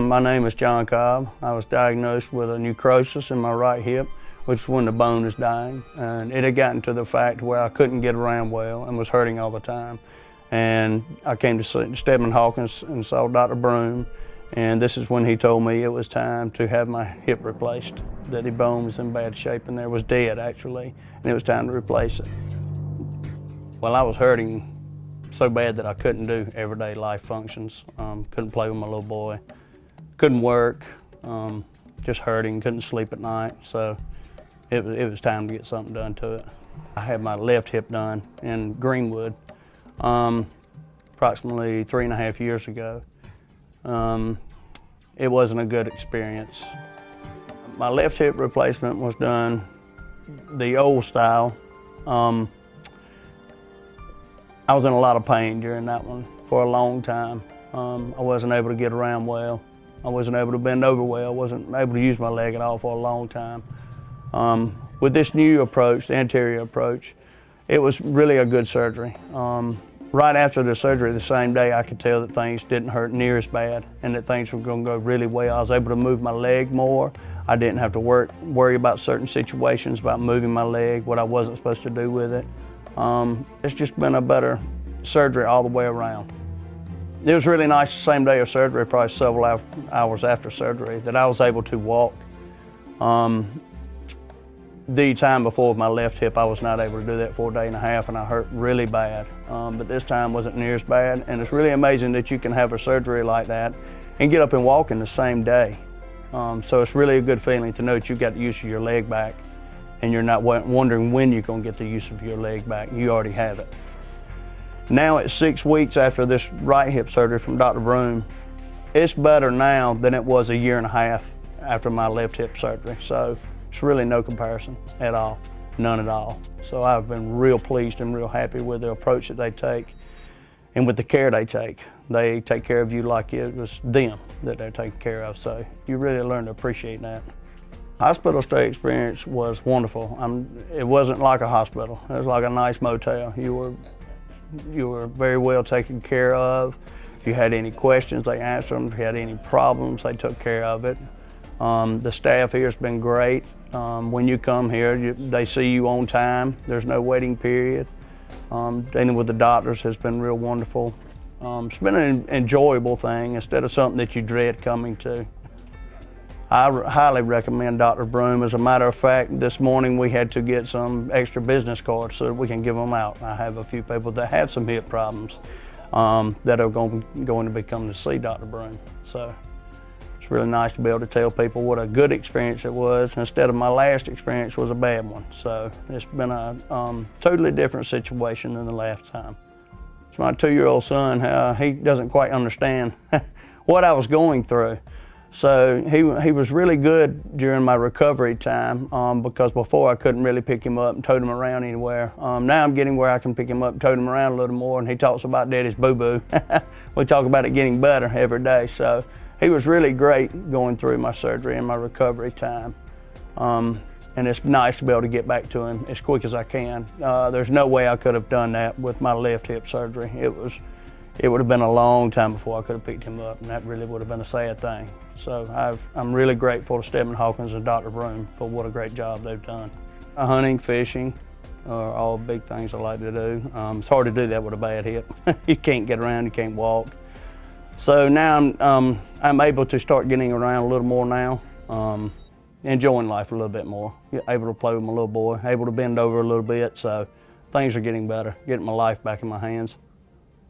My name is John Cobb. I was diagnosed with a necrosis in my right hip, which is when the bone is dying. And it had gotten to the fact where I couldn't get around well and was hurting all the time. And I came to Steadman Hawkins and saw Dr. Broome. And this is when he told me it was time to have my hip replaced, that the bone was in bad shape and there was dead actually, and it was time to replace it. Well, I was hurting so bad that I couldn't do everyday life functions. Couldn't play with my little boy, couldn't work, just hurting, couldn't sleep at night. So it was time to get something done to it. I had my left hip done in Greenwood approximately 3.5 years ago. It wasn't a good experience. My left hip replacement was done the old style. I was in a lot of pain during that one for a long time. I wasn't able to get around well. I wasn't able to bend over well. I wasn't able to use my leg at all for a long time. With this new approach, the anterior approach, it was really a good surgery. Right after the surgery, the same day, I could tell that things didn't hurt near as bad and that things were going to go really well. I was able to move my leg more. I didn't have to worry about certain situations, about moving my leg, what I wasn't supposed to do with it. It's just been a better surgery all the way around. It was really nice the same day of surgery, probably several hours after surgery, that I was able to walk. The time before with my left hip, I was not able to do that for a day and a half, and I hurt really bad. But this time wasn't near as bad, and it's really amazing that you can have a surgery like that and get up and walk in the same day. So it's really a good feeling to know that you got the use of your leg back, and you're not wondering when you're going to get the use of your leg back. You already have it. Now at 6 weeks after this right hip surgery from Dr. Broome, it's better now than it was a 1.5 years after my left hip surgery. So it's really no comparison at all, none at all. So I've been real pleased and real happy with the approach that they take and with the care they take. They take care of you like it was them that they're taking care of. So you really learn to appreciate that. Hospital stay experience was wonderful. It wasn't like a hospital. It was like a nice motel. You were very well taken care of. If you had any questions, they answered them. If you had any problems, they took care of it. The staff here has been great. When you come here, they see you on time. There's no waiting period. Dealing with the doctors has been real wonderful. It's been an enjoyable thing instead of something that you dread coming to. I highly recommend Dr. Broome. As a matter of fact, this morning we had to get some extra business cards so that we can give them out. I have a few people that have some hip problems that are going to be coming to see Dr. Broome. So it's really nice to be able to tell people what a good experience it was instead of my last experience was a bad one. So it's been a totally different situation than the last time. It's my 2-year-old son. He doesn't quite understand what I was going through. So he was really good during my recovery time because before I couldn't really pick him up and tote him around anywhere. Now I'm getting where I can pick him up and tote him around a little more, and he talks about Daddy's boo-boo. We talk about it getting better every day. So he was really great going through my surgery and my recovery time. And it's nice to be able to get back to him as quick as I can. There's no way I could have done that with my left hip surgery. It would have been a long time before I could have picked him up, and that really would have been a sad thing. So I'm really grateful to Steadman Hawkins and Dr. Broome for what a great job they've done. Hunting, fishing are all big things I like to do. It's hard to do that with a bad hip. You can't get around, you can't walk. So now I'm able to start getting around a little more now, enjoying life a little bit more. Able to play with my little boy, able to bend over a little bit, so things are getting better, getting my life back in my hands.